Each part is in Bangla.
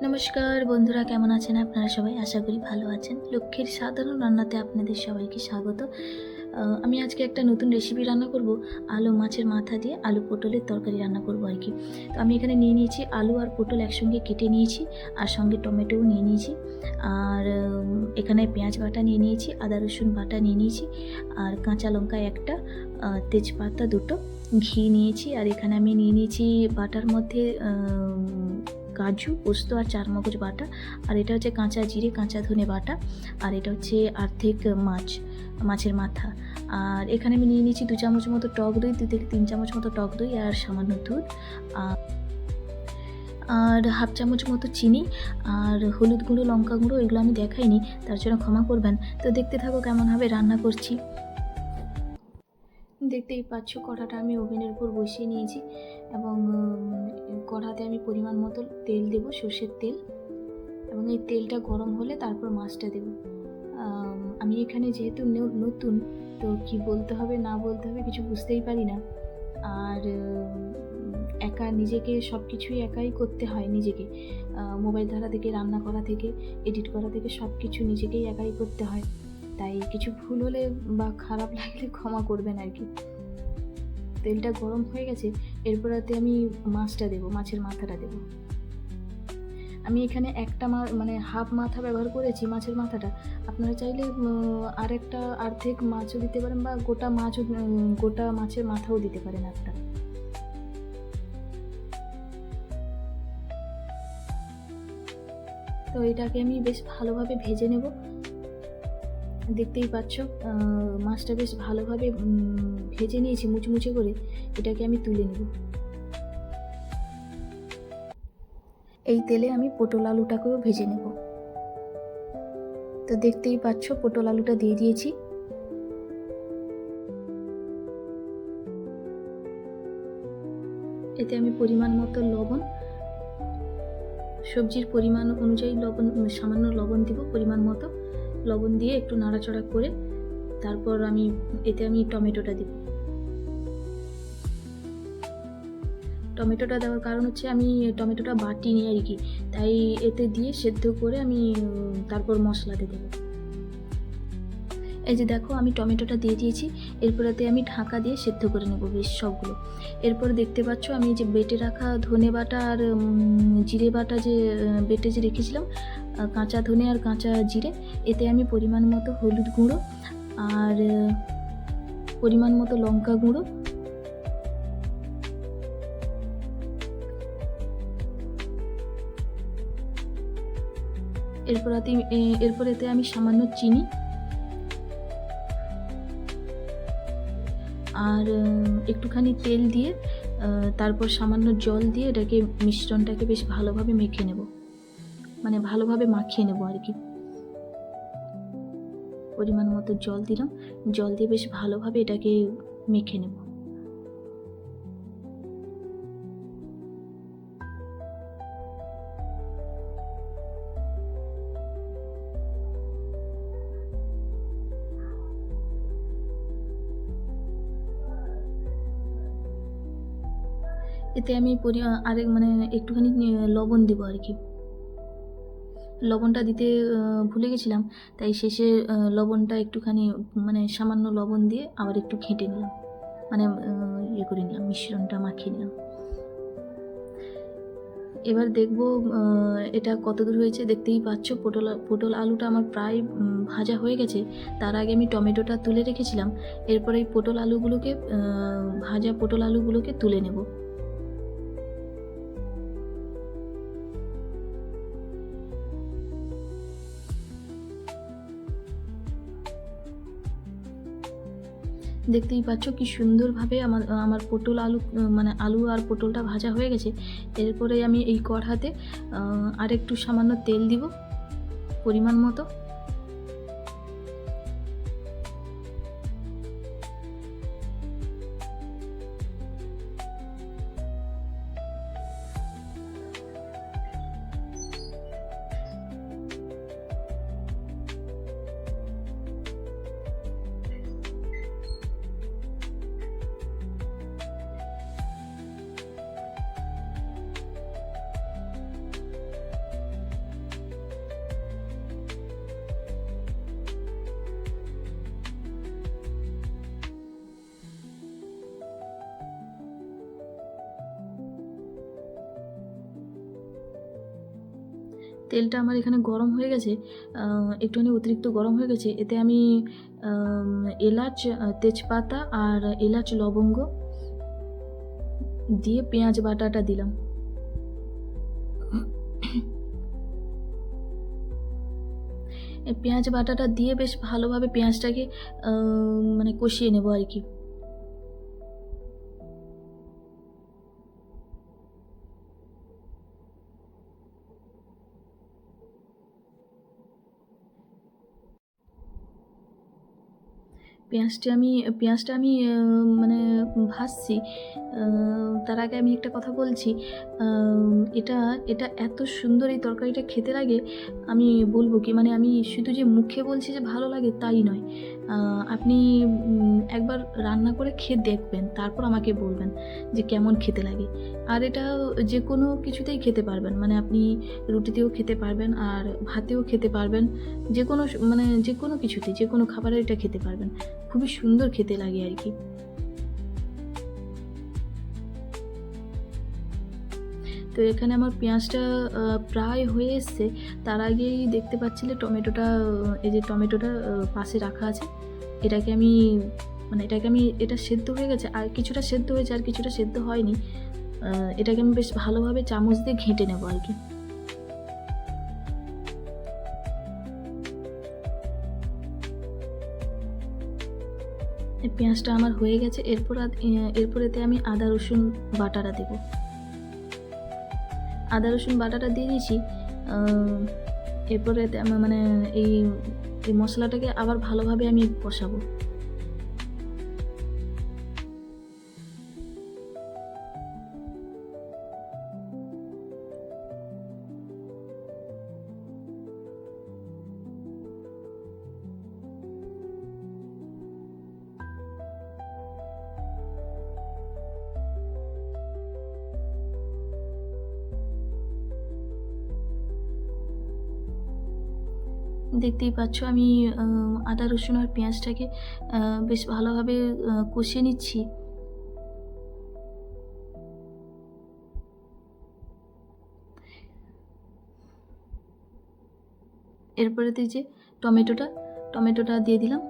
নমস্কার বন্ধুরা, কেমন আছেন আপনারা সবাই? আশা করি ভালো আছেন। লক্ষ্মীর সাধারণ রান্নাতে আপনাদের সবাইকে স্বাগত। আমি আজকে একটা নতুন রেসিপি রান্না করব। আলু মাছের মাথা দিয়ে আলু পটলের তরকারি রান্না করব আর কি। তো আমি এখানে নিয়ে নিয়েছি আলু আর পটল একসঙ্গে কেটে নিয়েছি, আর সঙ্গে টমেটোও নিয়ে নিয়েছি, আর এখানে পেঁয়াজ বাটা নিয়ে নিয়েছি, আদা রসুন বাটা নিয়ে নিয়েছি, আর কাঁচা লঙ্কা একটা, তেজপাতা দুটো, ঘি নিয়েছি, আর এখানে আমি নিয়ে নিয়েছি বাটার মধ্যে কাজু, পোস্ত আর চারমগজ বাটা, আর এটা হচ্ছে কাঁচা জিরে, কাঁচা ধনে বাটা, আর এটা হচ্ছে অর্ধেক মাছের মাথা। আর এখানে আমি নিয়ে নিয়েছি 2 চামচ মতো টক দই, 2 থেকে 3 চামচ মতো টক দই, আর সামান্য দুধ, আর হাফ চামচ মতো চিনি, আর হলুদ গুঁড়ো, লঙ্কা গুঁড়ো, এগুলো আমি দেখাইনি, তার জন্য ক্ষমা করবেন। তো দেখতে থাকো কেমনভাবে রান্না করছি। দেখতেই পাচ্ছ কড়াটা আমি ওভেনের উপর বসিয়ে নিয়েছি, এবং কড়াতে আমি পরিমাণ মতো তেল দেব, সর্ষের তেল, এবং এই তেলটা গরম হলে তারপর মাছটা দেব। আমি এখানে যেহেতু নতুন, তো কি বলতে হবে না বলতে হবে কিছু বুঝতেই পারি না, আর একা নিজেকে সব কিছুই একাই করতে হয় নিজেকে। মোবাইল ধরা থেকে, রান্না করা থেকে, এডিট করা থেকে সব কিছু নিজেকেই একাই করতে হয়, তাই কিছু ভুল হলে বা খারাপ লাগলে ক্ষমা করবেন আর কি। তেলটা গরম হয়ে গেছে, এরপরেতে আমি মাছটা দেবো, মাছের মাথাটা দেবো। আমি এখানে একটা মানে হাফ মাথা ব্যবহার করেছি, মাছের মাথাটা। আপনারা চাইলে আরেকটা অর্ধেক মাছও দিতে পারেন, বা গোটা মাছও, গোটা মাছের মাথাও দিতে পারেন একটা। তো এটাকে আমি বেশ ভালোভাবে ভেজে নেব। দেখতেই পাচ্ছ মাছটা বেশ ভালোভাবে ভেজে নিয়েছি মুচমুচে করে। এটাকে আমি তুলে নেব। এই তেলে আমি পটল আলুটাকেও ভেজে নেব। তো দেখতেই পাচ্ছ পটল আলুটা দিয়ে দিয়েছি। এতে আমি পরিমাণ মতো লবণ, সবজির পরিমাণ অনুযায়ী লবণ, সামান্য লবণ দিব, পরিমাণ মতো লবণ দিয়ে একটু নাড়াচাড়া করে তারপর এতে আমি টমেটোটা দিব। টমেটোটা দেওয়ার কারণ হচ্ছে আমি টমেটোটা বাটিনি আর কি, তাই এতে দিয়ে সেদ্ধ করে আমি তারপর মশলাতে দেবো। এই যে দেখো আমি টমেটোটা দিয়ে দিয়েছি, এরপরেতে আমি ঢাকা দিয়ে সেদ্ধ করে নেব বেশ সবগুলো। এরপর দেখতে পাচ্ছ আমি যে বেটে রাখা ধনে বাটা আর জিরে বাটা যে বেটে যে রেখেছিলাম, কাঁচা ধনে আর কাঁচা জিরে, এতে আমি পরিমাণ মতো হলুদ গুঁড়ো আর পরিমাণ মতো লঙ্কা গুঁড়ো, এরপর এতে আমি সামান্য চিনি আর একটুখানি তেল দিয়ে তারপর সামান্য জল দিয়ে এটাকে মিশ্রণটাকে বেশ ভালোভাবে মেখে নেব, মানে ভালোভাবে মাখিয়ে নেব আর কি। পরিমাণ মতো জল দিলাম, জল দিয়ে বেশ ভালোভাবে এটাকে মেখে নেব। এতে আমি আরেক মানে একটুখানি লবণ দেবো আর কি। লবণটা দিতে ভুলে গেছিলাম, তাই শেষে লবণটা একটুখানি মানে সামান্য লবণ দিয়ে আবার একটু ঘেঁটে নিলাম, মানে ইয়ে করে নিলাম, মিশ্রণটা মাখিয়ে নিলাম। এবার দেখব এটা কতদূর হয়েছে। দেখতেই পাচ্ছ পটল আলুটা আমার প্রায় ভাজা হয়ে গেছে। তার আগে আমি টমেটোটা তুলে রেখেছিলাম, এরপরে এই ভাজা পটল আলুগুলোকে তুলে নেব। দেখতেই পাচ্ছ কি সুন্দরভাবে আমার পটল আলু, মানে আলু আর পটলটা ভাজা হয়ে গেছে। এরপরে আমি এই কড়াতে আরেকটু সামান্য তেল দিব পরিমাণ মতো। তেলটা আমার এখানে গরম হয়ে গেছে, একটুখানি অতিরিক্ত গরম হয়ে গেছে। এতে আমি এলাচ, তেজপাতা আর এলাচ লবঙ্গ দিয়ে পেঁয়াজ বাটাটা দিলাম। এই পেঁয়াজ বাটাটা দিয়ে বেশ ভালোভাবে পেঁয়াজটাকে মানে কষিয়ে নেবো আর কি। পেঁয়াজটা আমি মানে ভাজছি। তার আগে আমি একটা কথা বলছি, এটা এটা এত সুন্দর এই তরকারিটা খেতে লাগে, আমি বলবো কি, মানে আমি শুধু যে মুখে বলছি যে ভালো লাগে তাই নয়। আপনি একবার রান্না করে খেয়ে দেখবেন, তারপর আমাকে বলবেন যে কেমন খেতে লাগে। আর এটা যে কোনো কিছুতেই খেতে পারবেন, মানে আপনি রুটিতেও খেতে পারবেন আর ভাতেও খেতে পারবেন, যে কোনো মানে যে কোনো কিছুতে, যে কোনো খাবারে এটা খেতে পারবেন। খুবই সুন্দর খেতে লাগে আর কি। তো এখানে আমার পেঁয়াজটা প্রায় হয়ে এসছে। তার আগেই দেখতে পাচ্ছিলে টমেটোটা, এই যে টমেটোটা পাশে রাখা আছে, এটাকে আমি এটা সেদ্ধ হয়ে গেছে, আর কিছুটা সেদ্ধ হয়েছে আর কিছুটা সেদ্ধ হয়নি। এটাকে আমি বেশ ভালোভাবে চামচ দিয়ে ঘেঁটে নেবো আর কি। পেঁয়াজটা আমার হয়ে গেছে। এরপরেতে আমি আদা রসুন বাটাটা দেব। আদা রসুন বাটাটা দিয়ে দিয়েছি। এরপরে মানে এই মশলাটাকে আবার ভালোভাবে আমি কষাবো। দেখতেই পাচ্ছ আমি আদা রসুন আর পেঁয়াজটাকে বেশ ভালোভাবে কষিয়ে নিচ্ছি। এরপরেতে যে টমেটোটা দিয়ে দিলাম।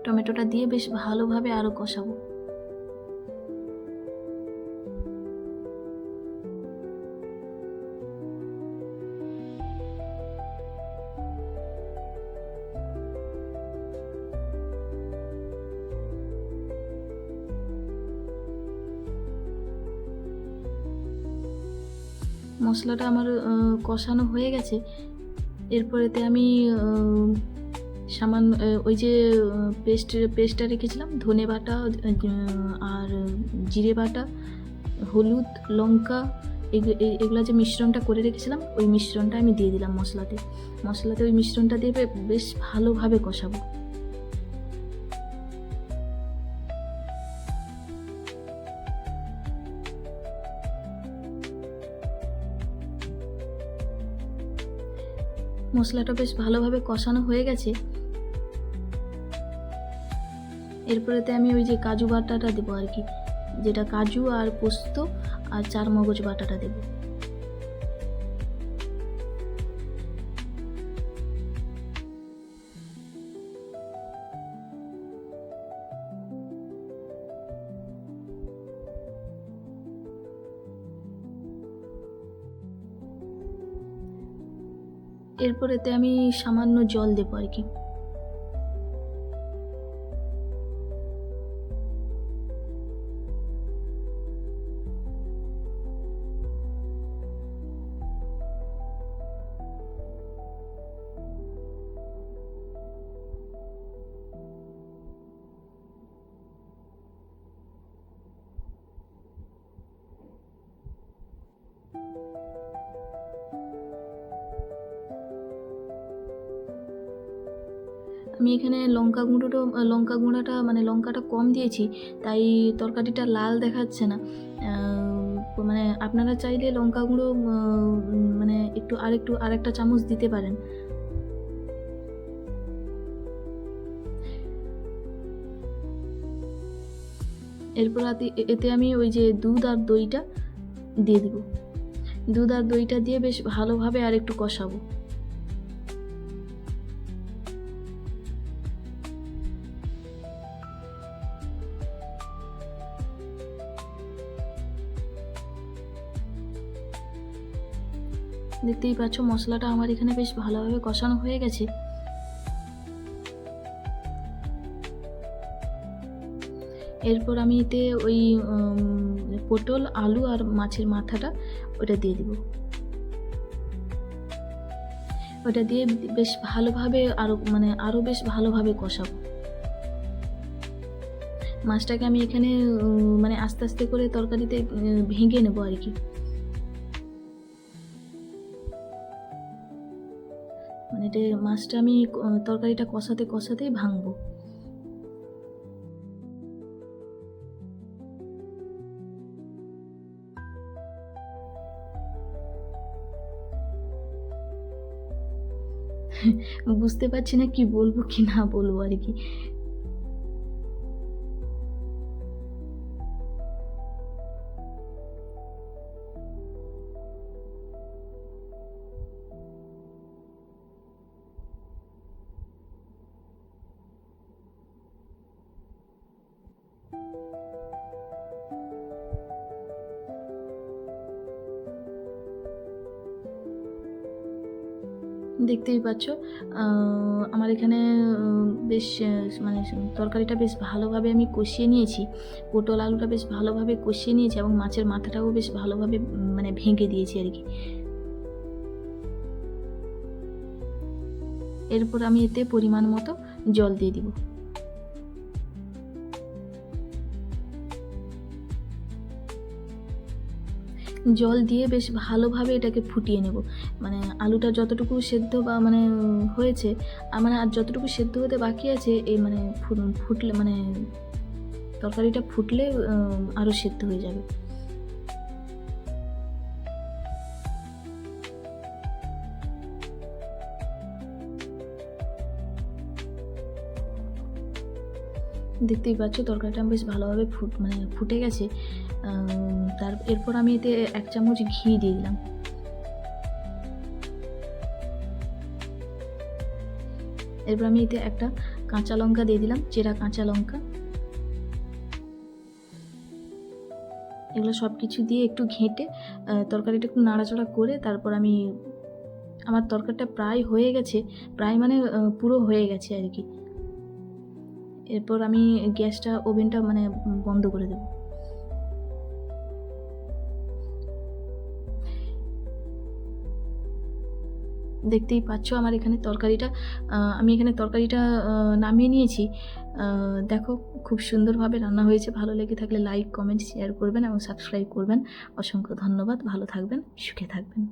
টমেটোটা দিয়ে বেশ ভালোভাবে আরও কষাবো। মশলাটা আমার কষানো হয়ে গেছে। এরপরেতে আমি সামান্য ওই যে পেস্টটা রেখেছিলাম, ধনে বাটা আর জিরে বাটা, হলুদ, লঙ্কা, এগুলো যে মিশ্রণটা করে রেখেছিলাম, ওই মিশ্রণটা আমি দিয়ে দিলাম মশলাতে ওই মিশ্রণটা দিয়ে বেশ ভালোভাবে কষাবো। মশলাটা বেশ ভালোভাবে কষানো হয়ে গেছে। এরপরেতে আমি ওই যে কাজু বাটাটা দেবো আর কি, যেটা কাজু আর পোস্ত আর চার মগজ বাটাটা দেবো। এরপরেতে আমি সামান্য জল দেবো আর কি। আমি এখানে লঙ্কা গুঁড়াটা মানে লঙ্কাটা কম দিয়েছি, তাই তরকারিটা লাল দেখাচ্ছে না। মানে আপনারা চাইলে লঙ্কা গুঁড়ো মানে আরেকটা চামচ দিতে পারেন। এরপর এতে আমি ওই যে দুধ আর দইটা দিয়ে দিব। দুধ আর দইটা দিয়ে বেশ ভালোভাবে আর একটু কষাবো। দেখতেই পাচ্ছ মশলাটা আমার এখানে বেশ ভালোভাবে কষানো হয়ে গেছে। এরপর আমি এতে ওই পটল, আলু আর মাছের মাথাটা ওটা দিয়ে দিব। ওটা দিয়ে বেশ ভালোভাবে আরও বেশ ভালোভাবে কষাবো। মাছটাকে আমি এখানে আস্তে আস্তে করে তরকারিতে ভেঙে নেবো আর কি। এটা মাছটা আমি তরকারিটা কষাতেই ভাঙবো। বুঝতে পারছি না কি বলবো কি না বলবো আর কি। দেখতেই পাচ্ছ আমার এখানে বেশ তরকারিটা বেশ ভালোভাবে আমি কষিয়ে নিয়েছি। পটল আলুটা বেশ ভালোভাবে কষিয়ে নিয়েছি এবং মাছের মাথাটাও বেশ ভালোভাবে ভেঙে দিয়েছি আর কি। এরপর আমি এতে পরিমাণ মতো জল দিয়ে দিব। জল দিয়ে বেশ ভালোভাবে এটাকে ফুটিয়ে নেব। আলুটা যতটুকু সেদ্ধ বা হয়েছে আর যতটুকু সেদ্ধ হতে বাকি আছে এই ফুটলে তরকারিটা ফুটলে আরও সেদ্ধ হয়ে যাবে। দেখতেই পাচ্ছ তরকারিটা বেশ ভালোভাবে ফুটে গেছে। এরপর আমি এতে 1 চামচ ঘি দিয়ে দিলাম। এরপর আমি এতে একটা কাঁচা লঙ্কা দিয়ে দিলাম, চেরা কাঁচা লঙ্কা। এগুলো সব কিছু দিয়ে একটু ঘেঁটে তরকারিটা একটু নাড়াচাড়া করে তারপর আমার তরকারিটা প্রায় হয়ে গেছে, প্রায় পুরো হয়ে গেছে আর কি। এরপর আমি গ্যাসটা ওভেনটা বন্ধ করে দেব। দেখতেই পাচ্ছ আমার এখানে আমি এখানে তরকারিটা নামিয়ে নিয়েছি। দেখো খুব সুন্দরভাবে রান্না হয়েছে। ভালো লেগে থাকলে লাইক, কমেন্ট, শেয়ার করবেন এবং সাবস্ক্রাইব করবেন। অসংখ্য ধন্যবাদ। ভালো থাকবেন, সুখে থাকবেন।